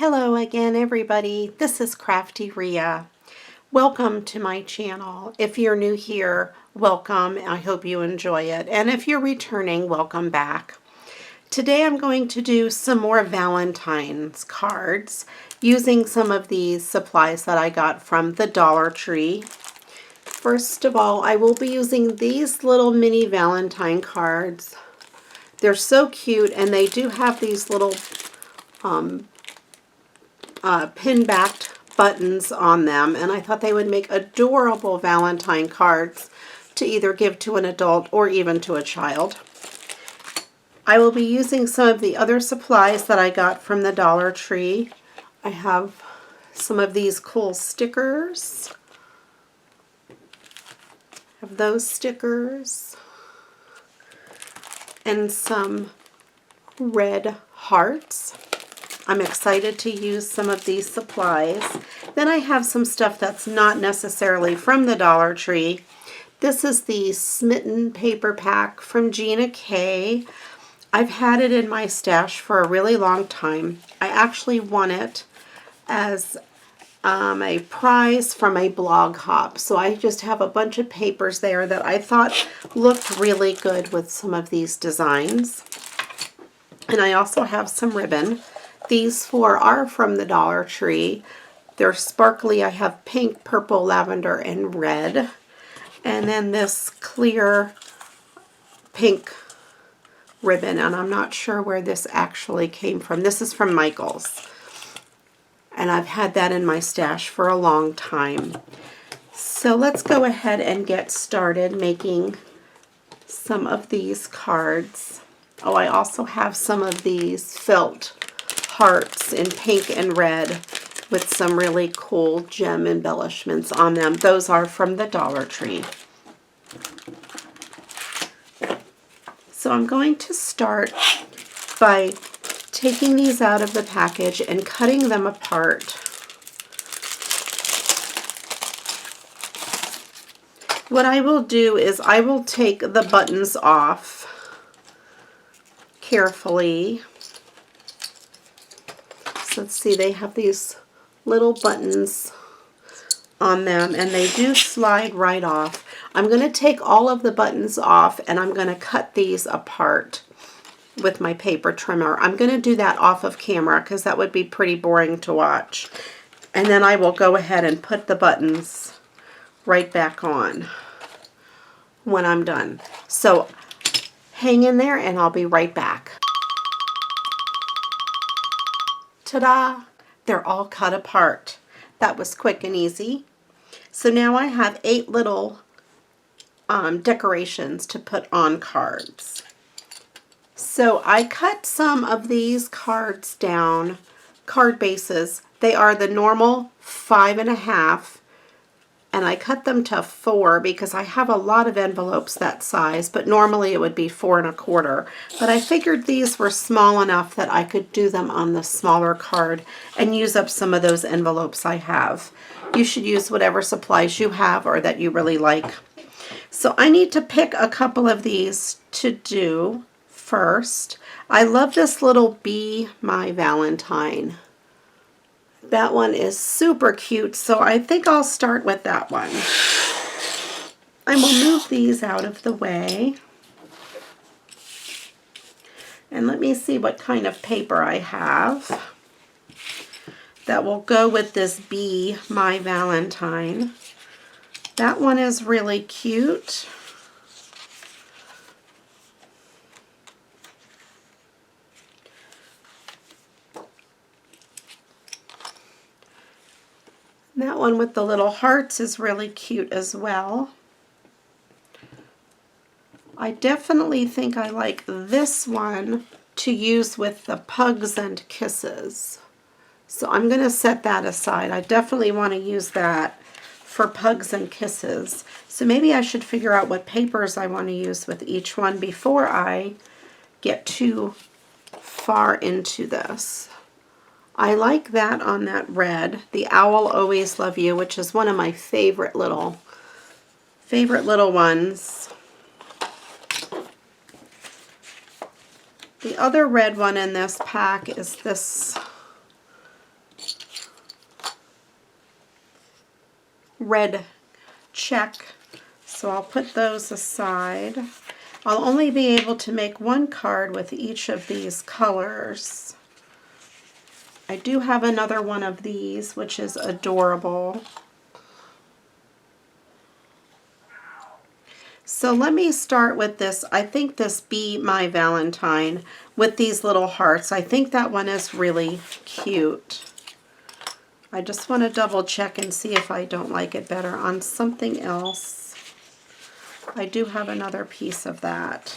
Hello again, everybody. This is Crafty Rhea. Welcome to my channel. If you're new here, welcome. I hope you enjoy it. And if you're returning, welcome back. Today I'm going to do some more Valentine's cards using some of these supplies that I got from the Dollar Tree. First of all, I will be using these little mini Valentine cards. They're so cute, and they do have these little pin-backed buttons on them, and I thought they would make adorable Valentine cards to either give to an adult or even to a child. I will be using some of the other supplies that I got from the Dollar Tree. I have some of these cool stickers. I have those stickers and some red hearts. I'm excited to use some of these supplies. Then I have some stuff that's not necessarily from the Dollar Tree. This is the Smitten paper pack from Gina K. I've had it in my stash for a really long time. I actually won it as a prize from a blog hop. So I just have a bunch of papers there that I thought looked really good with some of these designs. And I also have some ribbon. These four are from the Dollar Tree. They're sparkly. I have pink, purple, lavender, and red. And then this clear pink ribbon, and I'm not sure where this actually came from. This is from Michael's. And I've had that in my stash for a long time. So let's go ahead and get started making some of these cards. Oh, I also have some of these felt hearts in pink and red with some really cool gem embellishments on them. Those are from the Dollar Tree. So I'm going to start by taking these out of the package and cutting them apart. What I will do is I will take the buttons off carefully. Let's see, they have these little buttons on them, and they do slide right off. I'm going to take all of the buttons off, and I'm going to cut these apart with my paper trimmer. I'm going to do that off of camera because that would be pretty boring to watch. And then I will go ahead and put the buttons right back on when I'm done. So hang in there, and I'll be right back. Ta-da! They're all cut apart. That was quick and easy. So now I have 8 little decorations to put on cards. So I cut some of these cards down, card bases. They are the normal 5.5, and I cut them to 4 because I have a lot of envelopes that size, but normally it would be 4.25. But I figured these were small enough that I could do them on the smaller card and use up some of those envelopes I have. You should use whatever supplies you have or that you really like. So I need to pick a couple of these to do first. I love this little Be My Valentine. That one is super cute, so I think I'll start with that one. I will move these out of the way. And let me see what kind of paper I have that will go with this Be My Valentine. That one is really cute. That one with the little hearts is really cute as well. I definitely think I like this one to use with the Pugs and Kisses. So I'm going to set that aside. I definitely want to use that for Pugs and Kisses. So maybe I should figure out what papers I want to use with each one before I get too far into this. I like that on that red, the Owl Always Love You, which is one of my favorite little ones. The other red one in this pack is this red check, so I'll put those aside. I'll only be able to make one card with each of these colors. I do have another one of these, which is adorable. So let me start with this. I think this Be My Valentine with these little hearts. I think that one is really cute. I just want to double check and see if I don't like it better on something else. I do have another piece of that.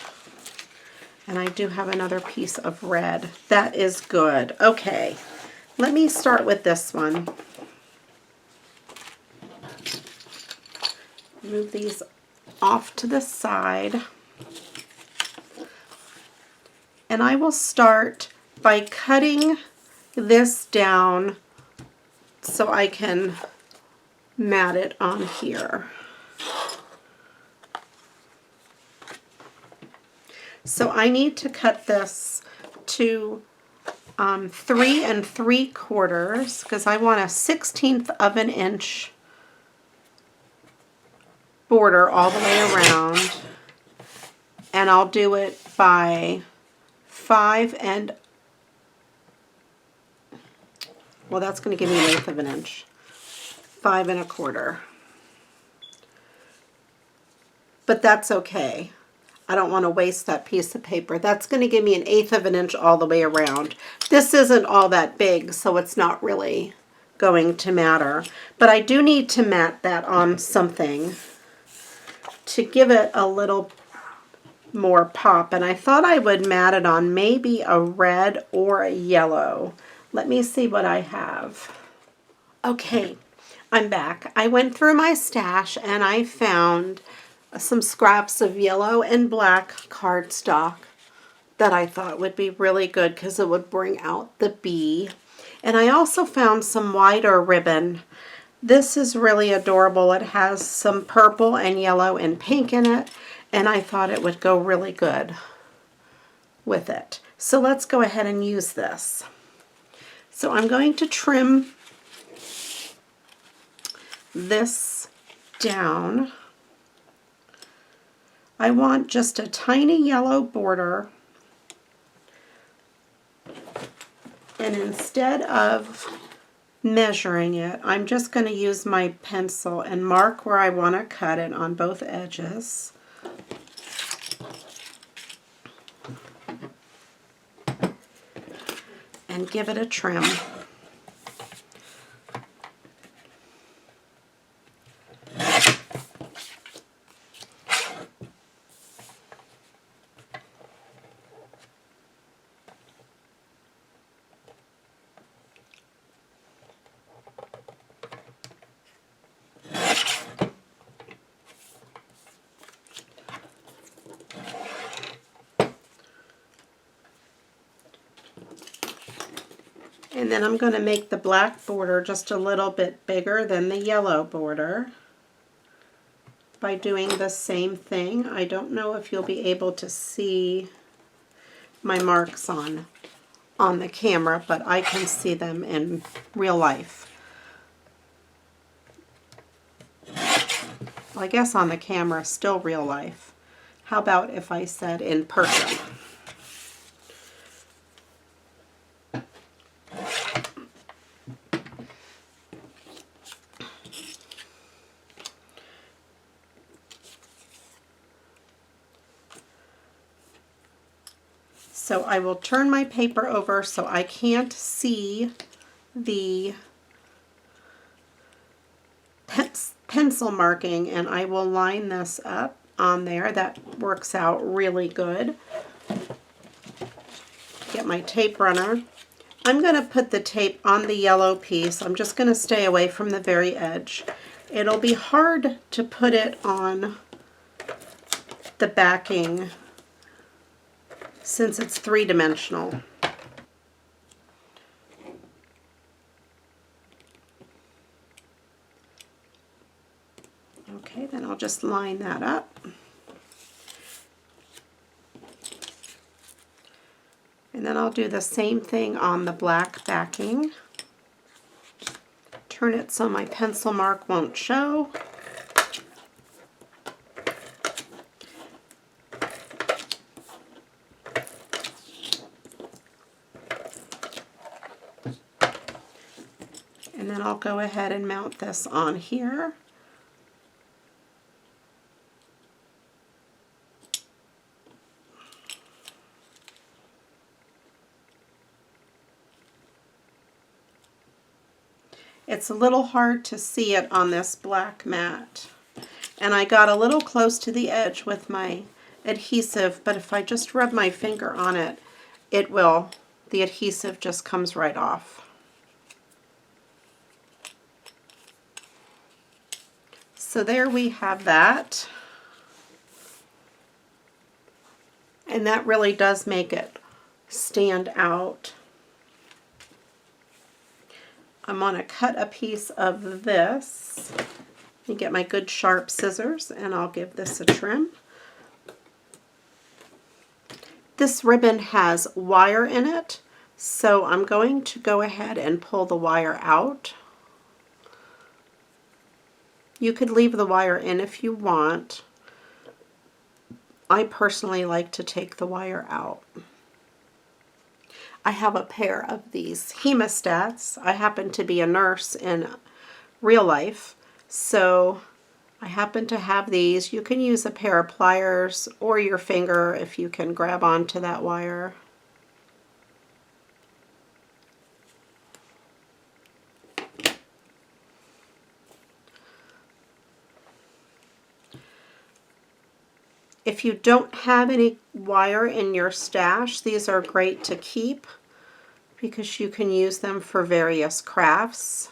And I do have another piece of red. That is good. Okay, let me start with this one. Move these off to the side. And I will start by cutting this down so I can mat it on here. So I need to cut this to 3 3/4 because I want a 1/16 of an inch border all the way around, and I'll do it by 5 and, well, that's going to give me 1/8 of an inch, 5 1/4. But that's okay. I don't want to waste that piece of paper. That's going to give me 1/8 of an inch all the way around. This isn't all that big, so it's not really going to matter. But I do need to mat that on something to give it a little more pop. And I thought I would mat it on maybe a red or a yellow. Let me see what I have. Okay, I'm back. I went through my stash and I found some scraps of yellow and black cardstock that I thought would be really good because it would bring out the bee. And I also found some wider ribbon. This is really adorable. It has some purple and yellow and pink in it, and I thought it would go really good with it. So let's go ahead and use this. So I'm going to trim this down. I want just a tiny yellow border, and instead of measuring it, I'm just going to use my pencil and mark where I want to cut it on both edges. And give it a trim. And then I'm going to make the black border just a little bit bigger than the yellow border by doing the same thing. I don't know if you'll be able to see my marks on the camera, but I can see them in real life. Well, I guess on the camera, still real life. How about if I said in person? So I will turn my paper over so I can't see the pencil marking, and I will line this up on there. That works out really good. Get my tape runner. I'm going to put the tape on the yellow piece. I'm just going to stay away from the very edge. It'll be hard to put it on the backing since it's three-dimensional. Okay, then I'll just line that up. And then I'll do the same thing on the black backing. Turn it so my pencil mark won't show. And then I'll go ahead and mount this on here. It's a little hard to see it on this black mat. And I got a little close to the edge with my adhesive, but if I just rub my finger on it, the adhesive just comes right off. So there we have that. And that really does make it stand out. I'm going to cut a piece of this. Let me get my good sharp scissors and I'll give this a trim. This ribbon has wire in it, so I'm going to go ahead and pull the wire out. You could leave the wire in if you want. I personally like to take the wire out. I have a pair of these hemostats. I happen to be a nurse in real life, so I happen to have these. You can use a pair of pliers or your finger if you can grab onto that wire. If you don't have any wire in your stash, these are great to keep because you can use them for various crafts.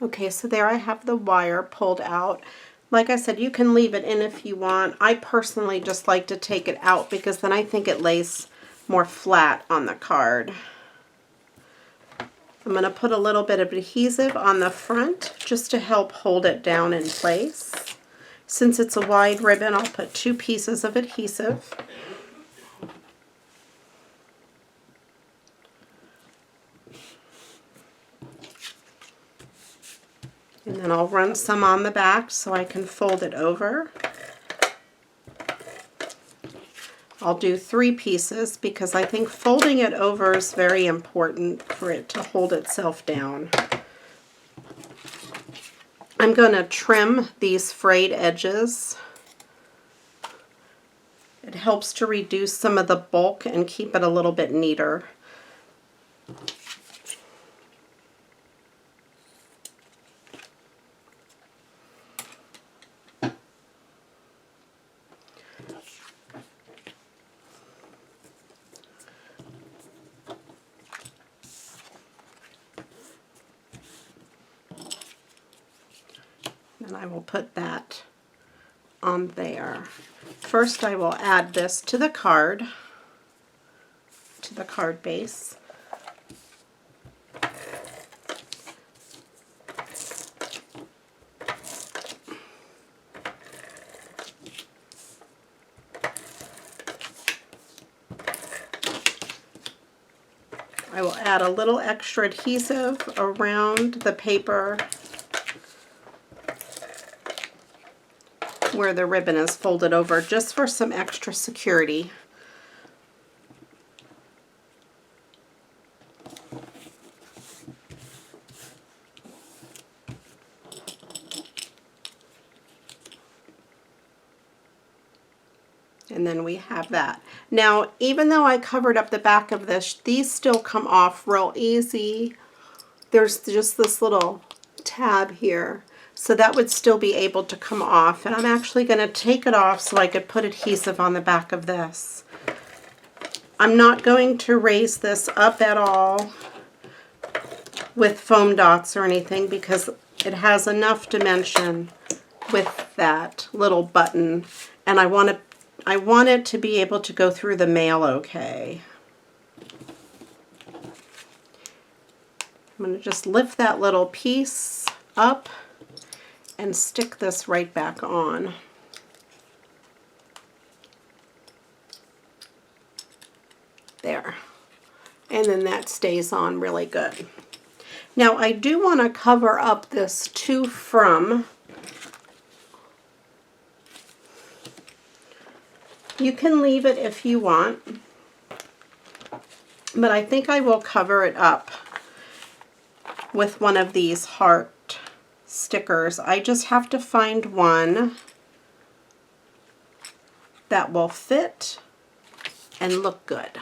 Okay, so there I have the wire pulled out. Like I said, you can leave it in if you want. I personally just like to take it out because then I think it lays more flat on the card. I'm going to put a little bit of adhesive on the front just to help hold it down in place. Since it's a wide ribbon, I'll put 2 pieces of adhesive. And then I'll run some on the back so I can fold it over. I'll do 3 pieces because I think folding it over is very important for it to hold itself down. I'm going to trim these frayed edges. It helps to reduce some of the bulk and keep it a little bit neater. And I will put that on there. First I will add this to the card base. I will add a little extra adhesive around the paper where the ribbon is folded over, just for some extra security. And then we have that. Now, even though I covered up the back of this, these still come off real easy. There's just this little tab here. So that would still be able to come off. And I'm actually going to take it off so I could put adhesive on the back of this. I'm not going to raise this up at all with foam dots or anything because it has enough dimension with that little button. And I want it to be able to go through the mail okay. I'm going to just lift that little piece up and stick this right back on. There. And then that stays on really good. Now I do want to cover up this to from. You can leave it if you want, but I think I will cover it up with one of these heart stickers. I just have to find one that will fit and look good.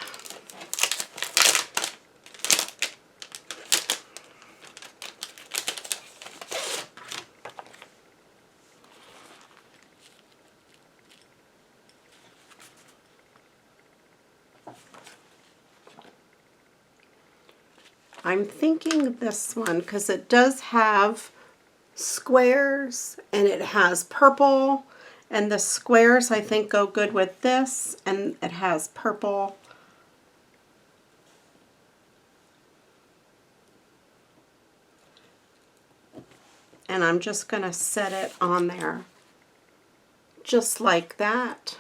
I'm thinking this one because it does have squares and it has purple, and the squares I think go good with this, and it has purple. And I'm just going to set it on there just like that.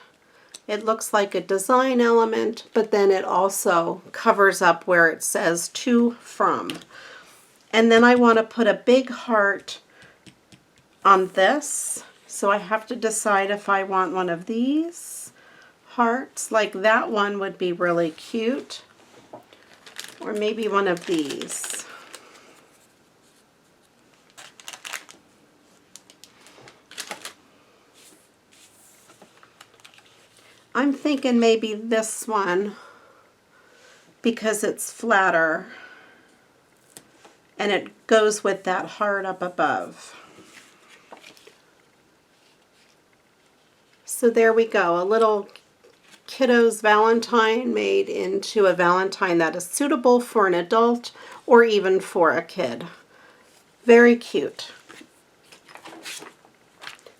It looks like a design element, but then it also covers up where it says to from. And then I want to put a big heart on this, so I have to decide if I want one of these hearts, like that one would be really cute, or maybe one of these. I'm thinking maybe this one because it's flatter and it goes with that heart up above. So there we go, a little kiddo's Valentine made into a Valentine that is suitable for an adult or even for a kid. Very cute.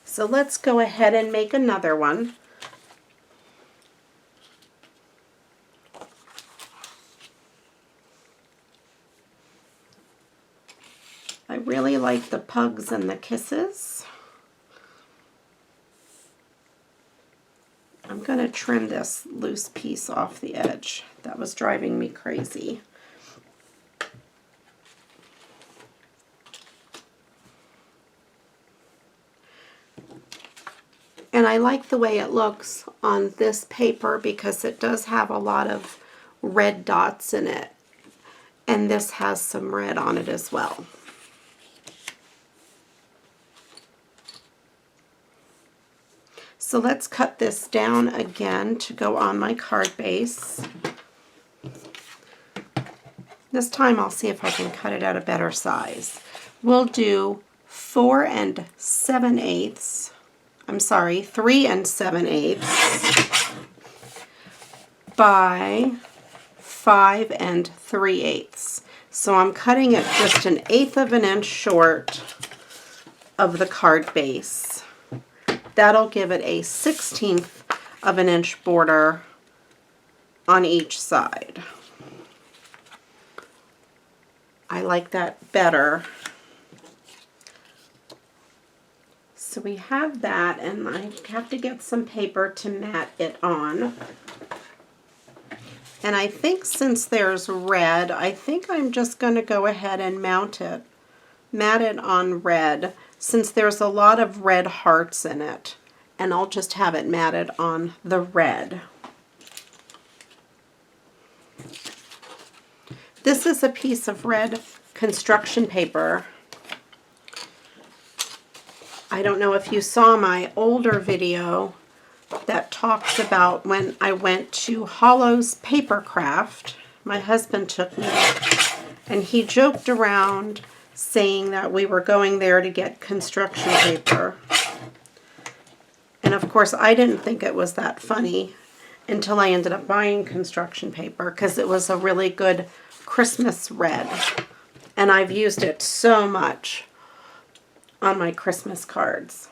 So let's go ahead and make another one. I really like the pugs and the kisses. I'm going to trim this loose piece off the edge. That was driving me crazy. And I like the way it looks on this paper because it does have a lot of red dots in it. And this has some red on it as well. So let's cut this down again to go on my card base. This time I'll see if I can cut it at a better size. We'll do 3 and 7/8 by 5 3/8. So I'm cutting it just 1/8 of an inch short of the card base. That'll give it a 1/16 of an inch border on each side. I like that better. So we have that, and I have to get some paper to mat it on. And I think since there's red, I think I'm just going to go ahead and mat it on red, since there's a lot of red hearts in it. And I'll just have it matted on the red. This is a piece of red construction paper. I don't know if you saw my older video that talks about when I went to Hollow's Paper Craft. My husband took me, and he joked around saying that we were going there to get construction paper. And of course, I didn't think it was that funny until I ended up buying construction paper because it was a really good Christmas red. And I've used it so much on my Christmas cards.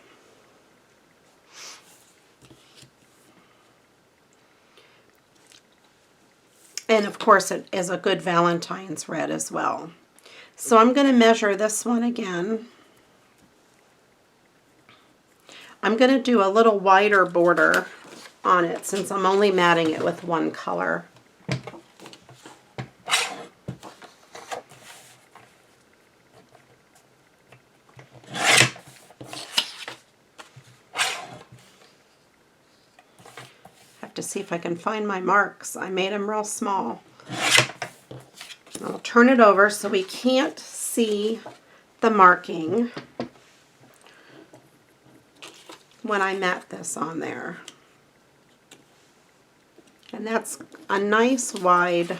And of course, it is a good Valentine's red as well. So I'm going to measure this one again. I'm going to do a little wider border on it since I'm only matting it with one color. Have to see if I can find my marks. I made them real small. I'll turn it over so we can't see the marking when I mat this on there. And that's a nice wide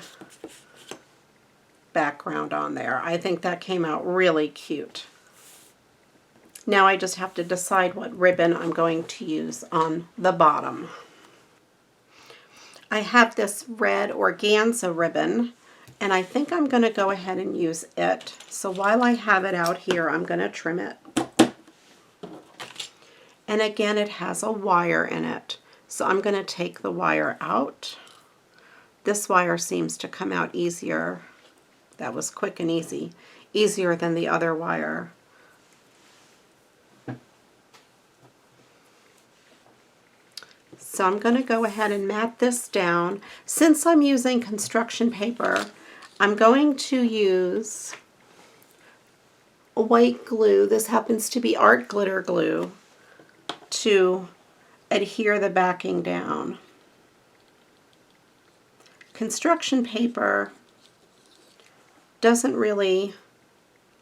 background on there. I think that came out really cute. Now I just have to decide what ribbon I'm going to use on the bottom. I have this red organza ribbon, and I think I'm going to go ahead and use it. So while I have it out here, I'm going to trim it. And again, it has a wire in it. So I'm going to take the wire out. This wire seems to come out easier. That was quick and easy. Easier than the other wire. So I'm going to go ahead and mat this down. Since I'm using construction paper, I'm going to use a white glue. This happens to be art glitter glue to adhere the backing down. Construction paper doesn't really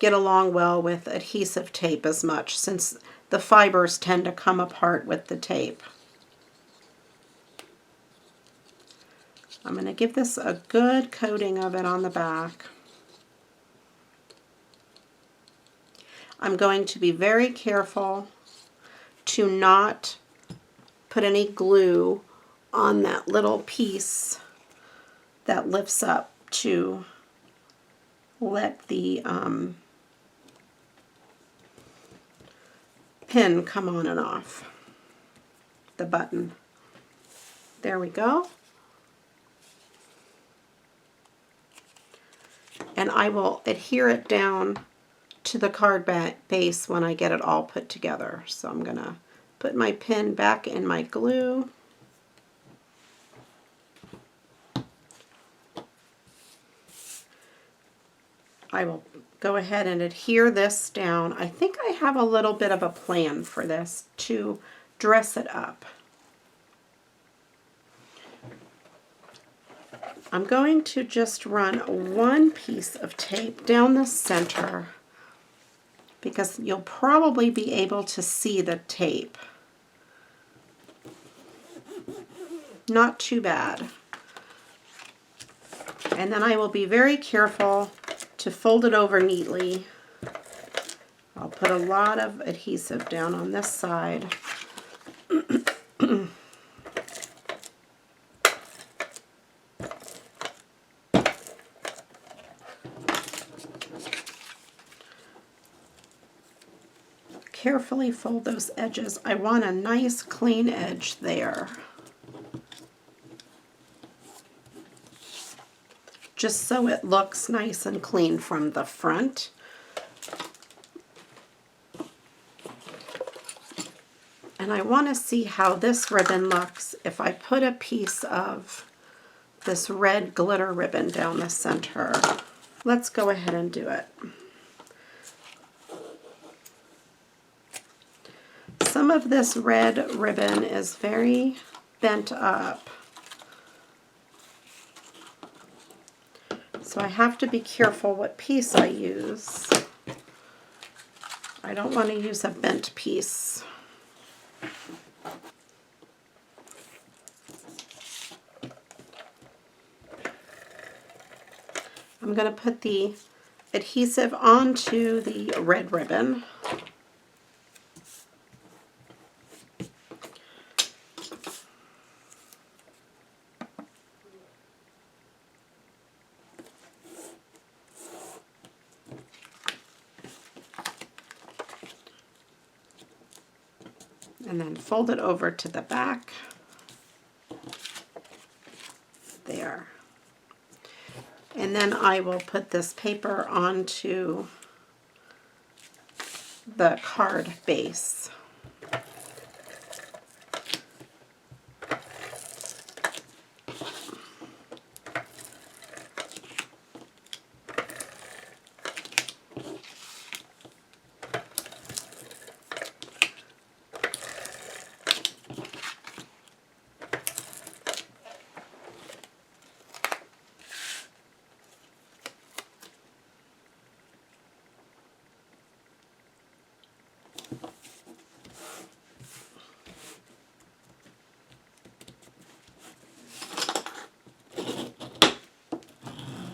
get along well with adhesive tape as much since the fibers tend to come apart with the tape. I'm going to give this a good coating of it on the back. I'm going to be very careful to not put any glue on that little piece that lifts up to let the pin come on and off the button. There we go. And I will adhere it down to the card base when I get it all put together. So I'm going to put my pin back in my glue. I will go ahead and adhere this down. I think I have a little bit of a plan for this to dress it up. I'm going to just run one piece of tape down the center because you'll probably be able to see the tape. Not too bad. And then I will be very careful to fold it over neatly. I'll put a lot of adhesive down on this side. Carefully fold those edges. I want a nice clean edge there. Just so it looks nice and clean from the front. And I want to see how this ribbon looks if I put a piece of this red glitter ribbon down the center. Let's go ahead and do it. Some of this red ribbon is very bent up. So I have to be careful what piece I use. I don't want to use a bent piece. I'm going to put the adhesive onto the red ribbon. And then fold it over to the back. There. And then I will put this paper onto the card base.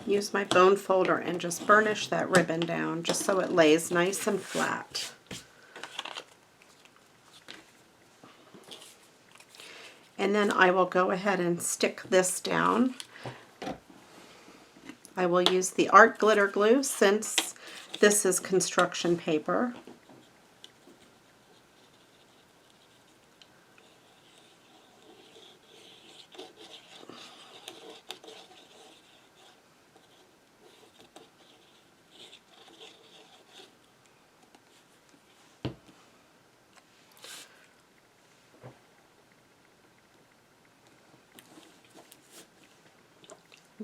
use my bone folder and just burnish that ribbon down just so it lays nice and flat. And then I will go ahead and stick this down. I will use the art glitter glue since this is construction paper.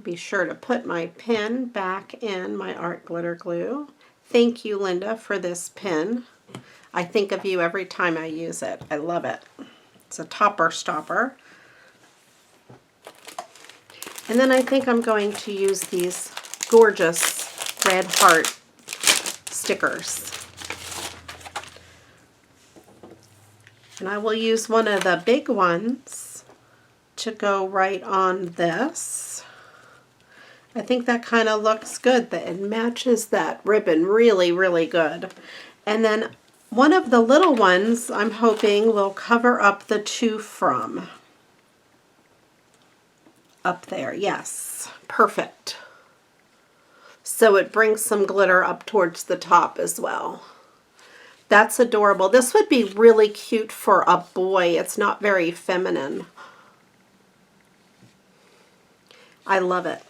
Be sure to put my pin back in my art glitter glue. Thank you, Linda, for this pin. I think of you every time I use it. I love it. It's a topper stopper. And then I think I'm going to use these gorgeous red heart stickers. And I will use one of the big ones to go right on this. I think that kind of looks good. That it matches that ribbon really, really good. And then one of the little ones I'm hoping will cover up the two from. Up there, yes. Perfect. So it brings some glitter up towards the top as well. That's adorable. This would be really cute for a boy. It's not very feminine. I love it.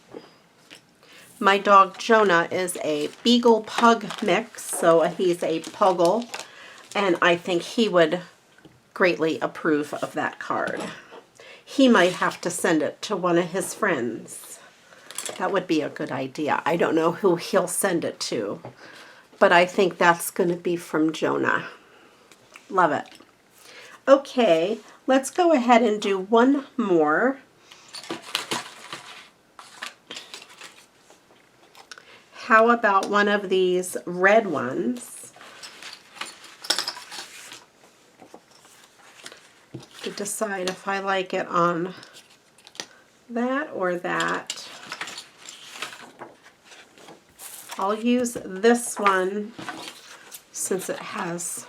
My dog Jonah is a Beagle Pug mix, so he's a Puggle, and I think he would greatly approve of that card. He might have to send it to one of his friends. That would be a good idea. I don't know who he'll send it to, but I think that's going to be from Jonah. Love it. Okay, let's go ahead and do one more. How about one of these red ones? To decide if I like it on that or that. I'll use this one since it has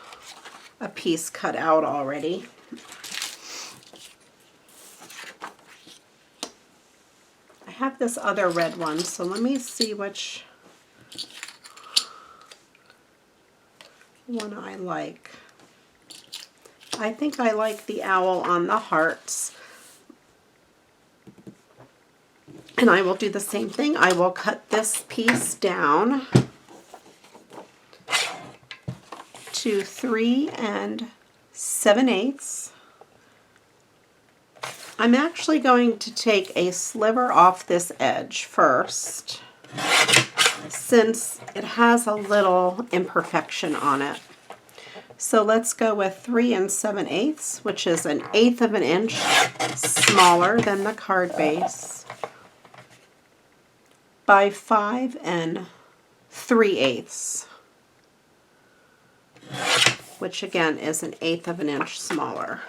a piece cut out already. I have this other red one, so let me see which one I like. I think I like the owl on the hearts. And I will do the same thing. I will cut this piece down to 3 7/8. I'm actually going to take a sliver off this edge first, since it has a little imperfection on it. So let's go with 3 7/8, which is 1/8 of an inch smaller than the card base, by 5 3/8, which again is 1/8 of an inch smaller.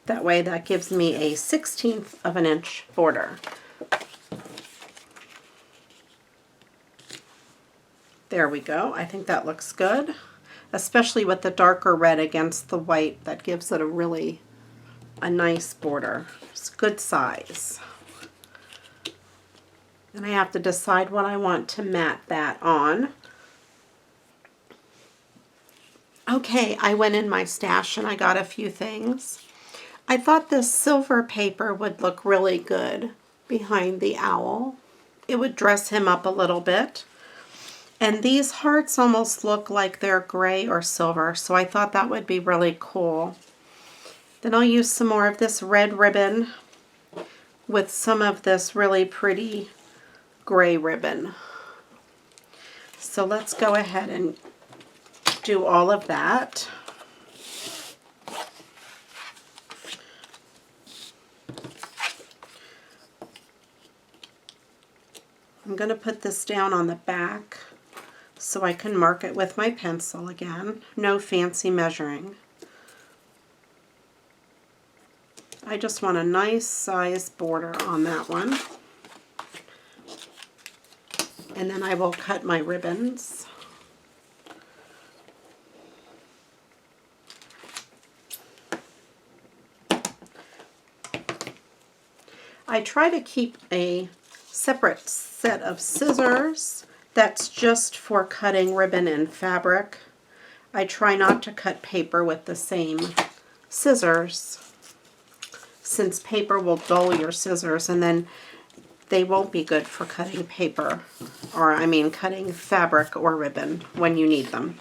That way that gives me a 1/16 of an inch border. There we go. I think that looks good, especially with the darker red against the white. That gives it a nice border. It's good size. And I have to decide what I want to mat that on. Okay, I went in my stash and I got a few things. I thought this silver paper would look really good behind the owl. It would dress him up a little bit. And these hearts almost look like they're gray or silver, so I thought that would be really cool. Then I'll use some more of this red ribbon with some of this really pretty gray ribbon. So let's go ahead and do all of that. I'm going to put this down on the back so I can mark it with my pencil again. No fancy measuring. I just want a nice size border on that one. And then I will cut my ribbons. I try to keep a separate set of scissors that's just for cutting ribbon and fabric. I try not to cut paper with the same scissors, since paper will dull your scissors and then they won't be good for cutting paper, or I mean cutting fabric or ribbon when you need them.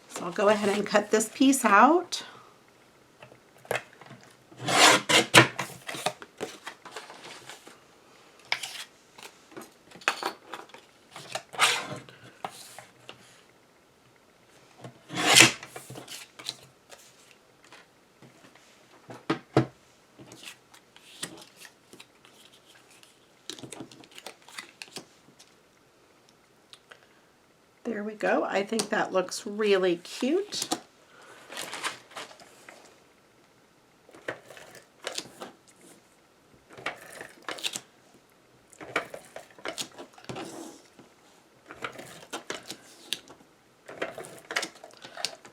So I'll go ahead and cut this piece out. There we go. I think that looks really cute.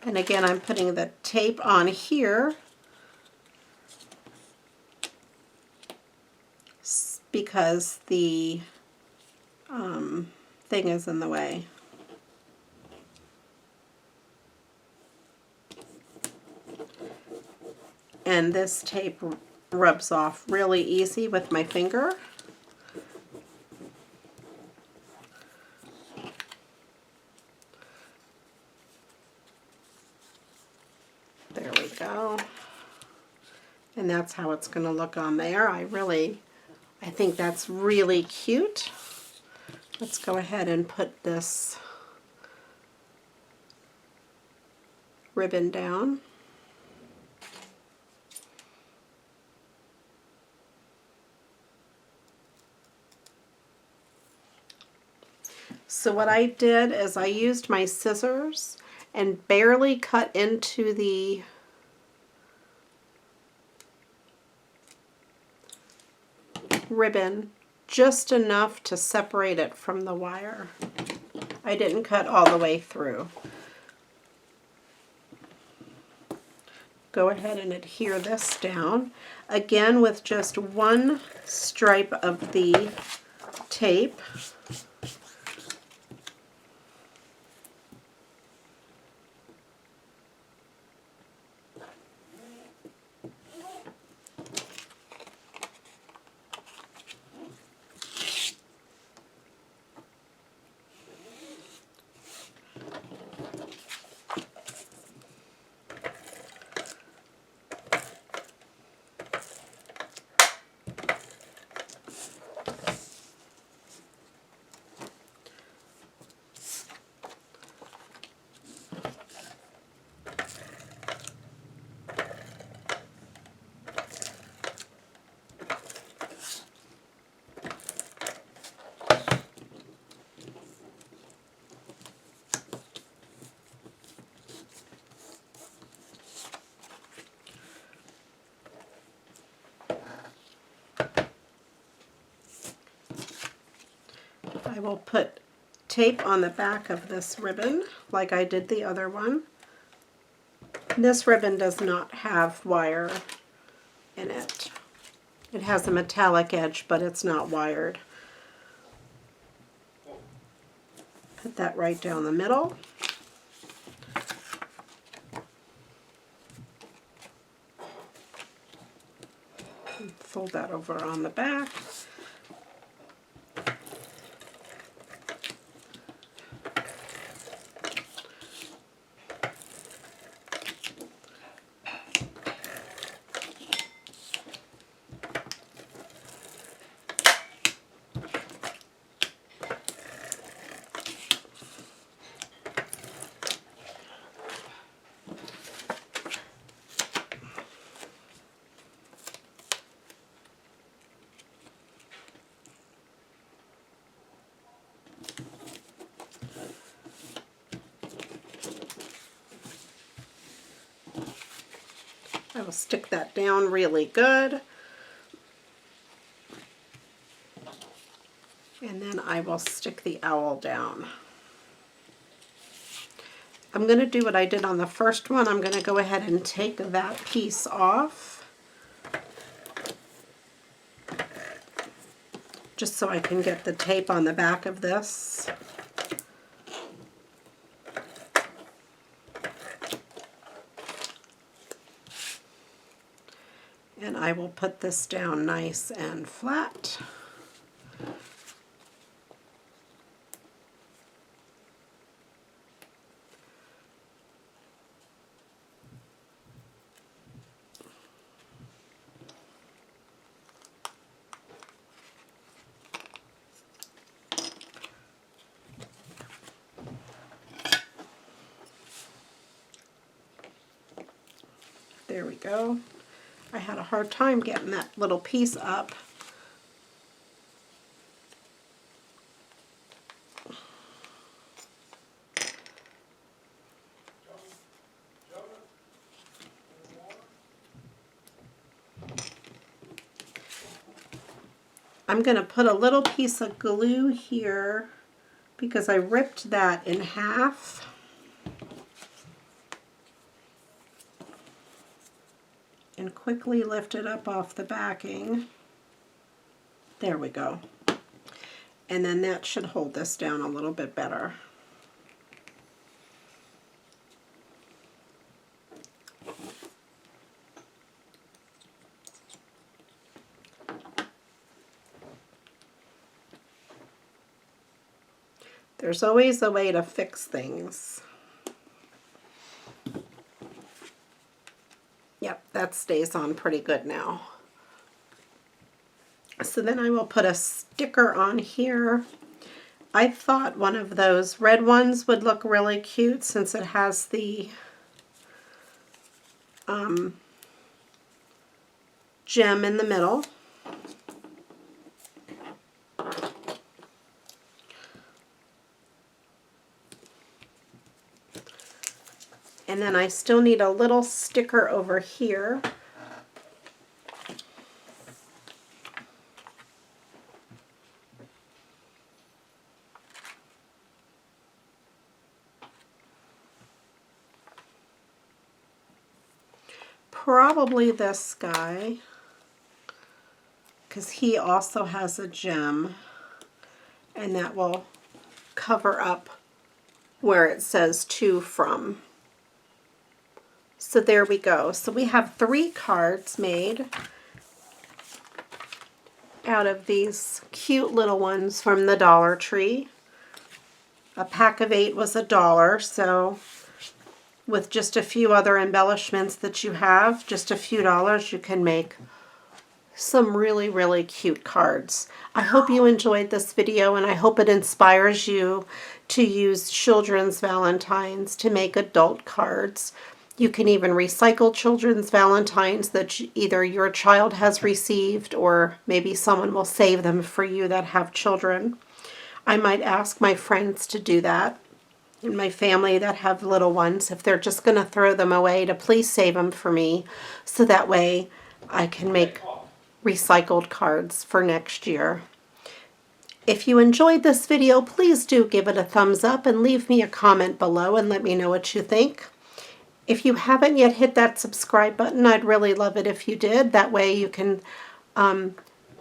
And again, I'm putting the tape on here because the thing is in the way. And this tape rubs off really easy with my finger. There we go. And that's how it's going to look on there. I think that's really cute. Let's go ahead and put this ribbon down. So what I did is I used my scissors and barely cut into the ribbon, just enough to separate it from the wire. I didn't cut all the way through. Go ahead and adhere this down. Again, with just one stripe of the tape. I will put tape on the back of this ribbon like I did the other one. This ribbon does not have wire in it. It has a metallic edge, but it's not wired. Put that right down the middle. And fold that over on the back. I will stick that down really good. And then I will stick the owl down. I'm going to do what I did on the first one. I'm going to go ahead and take that piece off, just so I can get the tape on the back of this. And I will put this down nice and flat. There we go. I had a hard time getting that little piece up. I'm going to put a little piece of glue here because I ripped that in half. And quickly lift it up off the backing. There we go. And then that should hold this down a little bit better. There's always a way to fix things. Yep, that stays on pretty good now. So then I will put a sticker on here. I thought one of those red ones would look really cute since it has the gem in the middle. And then I still need a little sticker over here. Probably this guy, because he also has a gem, and that will cover up where it says to from. So there we go. So we have 3 cards made out of these cute little ones from the Dollar Tree. A pack of 8 was $1, so with just a few other embellishments that you have, just a few dollars, you can make some really, really cute cards. I hope you enjoyed this video, and I hope it inspires you to use children's Valentines to make adult cards. You can even recycle children's Valentines that either your child has received or maybe someone will save them for you that have children. I might ask my friends to do that, and my family that have little ones, if they're just going to throw them away, to please save them for me, so that way I can make recycled cards for next year. If you enjoyed this video, please do give it a thumbs up and leave me a comment below and let me know what you think. If you haven't yet hit that subscribe button, I'd really love it if you did. That way you can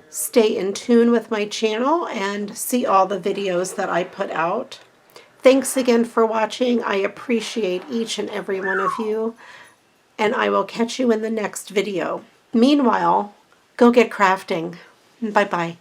stay in tune with my channel and see all the videos that I put out. Thanks again for watching. I appreciate each and every one of you, and I will catch you in the next video. Meanwhile, go get crafting. Bye-bye.